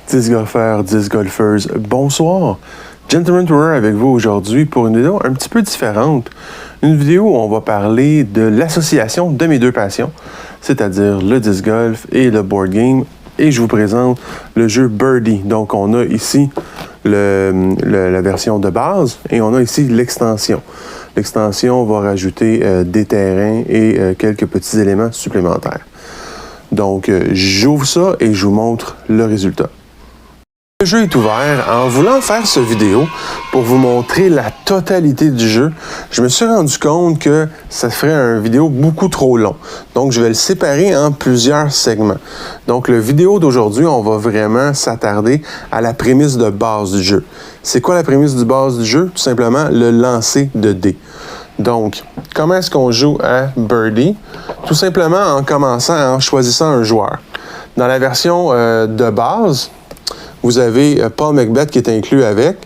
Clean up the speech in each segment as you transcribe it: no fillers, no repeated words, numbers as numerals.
10 golfeurs, 10 golfeuses, bonsoir! Gentleman Tourer avec vous aujourd'hui pour une vidéo un petit peu différente. Une vidéo où on va parler de l'association de mes deux passions, c'est-à-dire le disc golf et le board game. Et je vous présente le jeu Birdie. Donc on a ici la version de base et on a ici l'extension. L'extension va rajouter des terrains et quelques petits éléments supplémentaires. Donc j'ouvre ça et je vous montre le résultat. Le jeu est ouvert. En voulant faire cette vidéo pour vous montrer la totalité du jeu, je me suis rendu compte que ça ferait une vidéo beaucoup trop long. Donc, je vais le séparer en plusieurs segments. Donc, la vidéo d'aujourd'hui, on va vraiment s'attarder à la prémisse de base du jeu. C'est quoi la prémisse de base du jeu? Tout simplement, le lancer de dés. Donc, comment est-ce qu'on joue à Birdie? Tout simplement en commençant, en choisissant un joueur. Dans la version de base, vous avez Paul McBeth qui est inclus avec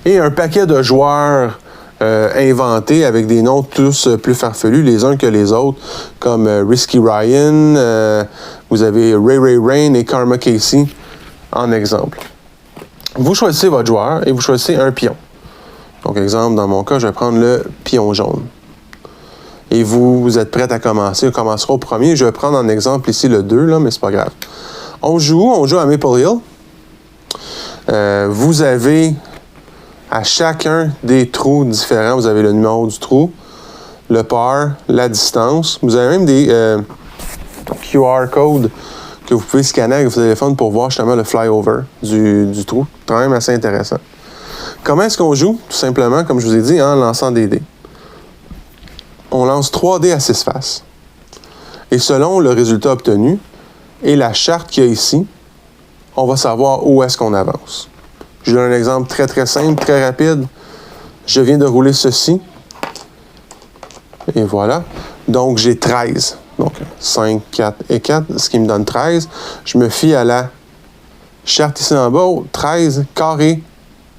et un paquet de joueurs inventés avec des noms tous plus farfelus les uns que les autres, comme Risky Ryan, vous avez Ray Rain et Karma Casey en exemple. Vous choisissez votre joueur et vous choisissez un pion. Donc, exemple, dans mon cas, je vais prendre le pion jaune. Et vous êtes prêts à commencer. On commencera au premier. Je vais prendre en exemple ici le 2, là, mais c'est pas grave. On joue à Maple Hill. Vous avez à chacun des trous différents, vous avez le numéro du trou, le par, la distance. Vous avez même des QR codes que vous pouvez scanner avec votre téléphone pour voir justement le flyover du trou. Quand même assez intéressant. Comment est-ce qu'on joue? Tout simplement, comme je vous ai dit, en lançant des dés. On lance 3 dés à 6 faces. Et selon le résultat obtenu et la charte qu'il y a ici, on va savoir où est-ce qu'on avance. Je donne un exemple très, très simple, très rapide. Je viens de rouler ceci. Et voilà. Donc, j'ai 13. Donc, 5, 4 et 4, ce qui me donne 13. Je me fie à la charte ici en bas. 13, carré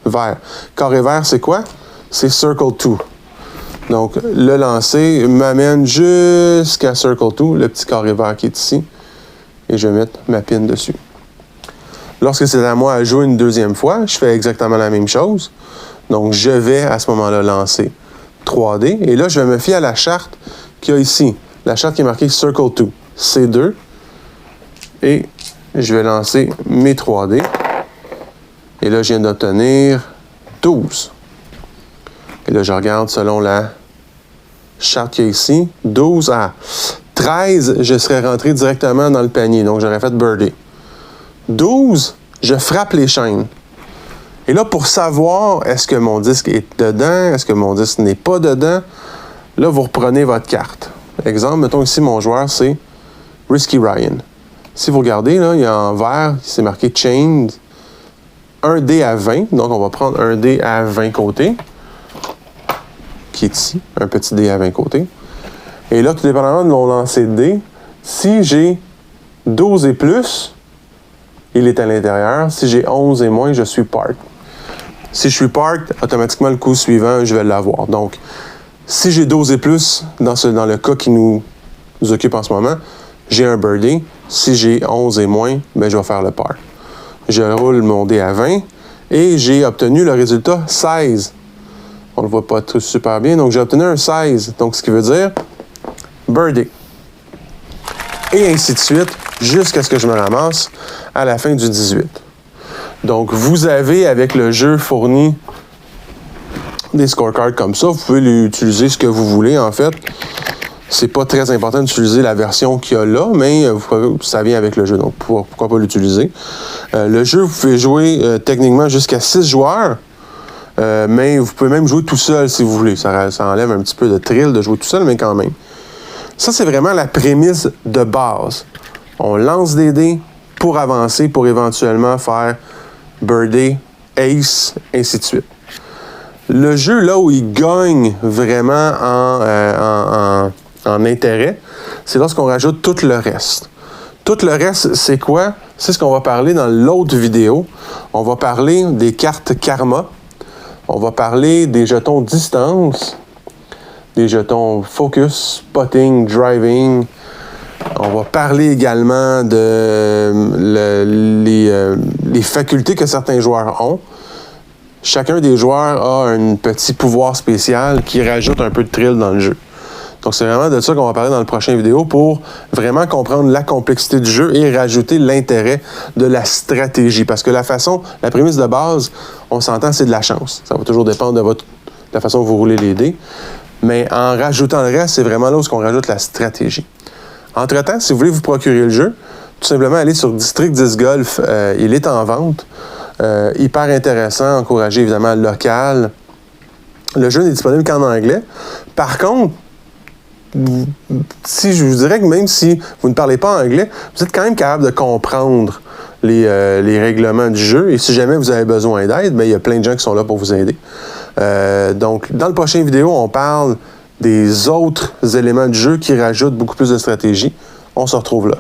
vert. Carré vert, c'est quoi? C'est Circle 2. Donc, le lancer m'amène jusqu'à Circle 2, le petit carré vert qui est ici. Et je vais mettre ma pin dessus. Lorsque c'est à moi à jouer une deuxième fois, je fais exactement la même chose. Donc, je vais à ce moment-là lancer 3 dés. Et là, je vais me fier à la charte qu'il y a ici. La charte qui est marquée Circle 2, C2. Et je vais lancer mes 3 dés. Et là, je viens d'obtenir 12. Et là, je regarde selon la charte qu'il y a ici. 12 à 13, je serais rentré directement dans le panier. Donc, j'aurais fait birdie. 12, je frappe les chaînes. Et là, pour savoir est-ce que mon disque est dedans, est-ce que mon disque n'est pas dedans, là, vous reprenez votre carte. Exemple, mettons ici, mon joueur, c'est Risky Ryan. Si vous regardez, là, il y a en vert, c'est marqué Chained, 1 dé à 20. Donc, on va prendre un dé à 20 côtés, qui est ici, un petit dé à 20 côtés. Et là, tout dépendamment de mon lancer de dés, si j'ai 12 et plus, il est à l'intérieur. Si j'ai 11 et moins, je suis parked. Si je suis parked, automatiquement, le coup suivant, je vais l'avoir. Donc, si j'ai 12 et plus, dans le cas qui nous occupe en ce moment, j'ai un birdie. Si j'ai 11 et moins, ben, je vais faire le par. Je roule mon dé à 20 et j'ai obtenu le résultat 16. On ne le voit pas tout super bien. Donc, j'ai obtenu un 16. Donc, ce qui veut dire birdie. Et ainsi de suite, jusqu'à ce que je me ramasse à la fin du 18. Donc, vous avez, avec le jeu fourni, des scorecards comme ça. Vous pouvez utiliser ce que vous voulez, en fait. C'est pas très important d'utiliser la version qu'il y a là, mais ça vient avec le jeu, donc pourquoi pas l'utiliser. Le jeu, vous pouvez jouer techniquement jusqu'à 6 joueurs, mais vous pouvez même jouer tout seul si vous voulez. Ça enlève un petit peu de thrill de jouer tout seul, mais quand même. Ça, c'est vraiment la prémisse de base. On lance des dés pour avancer, pour éventuellement faire birdie, ace, ainsi de suite. Le jeu, là où il gagne vraiment en intérêt, c'est lorsqu'on rajoute tout le reste. Tout le reste, c'est quoi? C'est ce qu'on va parler dans l'autre vidéo. On va parler des cartes karma. On va parler des jetons distance, des jetons focus, putting, driving. On va parler également de les facultés que certains joueurs ont. Chacun des joueurs a un petit pouvoir spécial qui rajoute un peu de thrill dans le jeu. Donc, c'est vraiment de ça qu'on va parler dans le prochain vidéo pour vraiment comprendre la complexité du jeu et rajouter l'intérêt de la stratégie. Parce que la prémisse de base, on s'entend, c'est de la chance. Ça va toujours dépendre de la façon dont vous roulez les dés. Mais en rajoutant le reste, c'est vraiment là où on rajoute la stratégie. Entre-temps, si vous voulez vous procurer le jeu, tout simplement allez sur District 10 Golf. Il est en vente. Hyper intéressant, encouragé évidemment local. Le jeu n'est disponible qu'en anglais. Par contre, si je vous dirais que même si vous ne parlez pas anglais, vous êtes quand même capable de comprendre les règlements du jeu. Et si jamais vous avez besoin d'aide, il y a plein de gens qui sont là pour vous aider. Donc, dans le prochain vidéo, on parle des autres éléments du jeu qui rajoutent beaucoup plus de stratégie. On se retrouve là.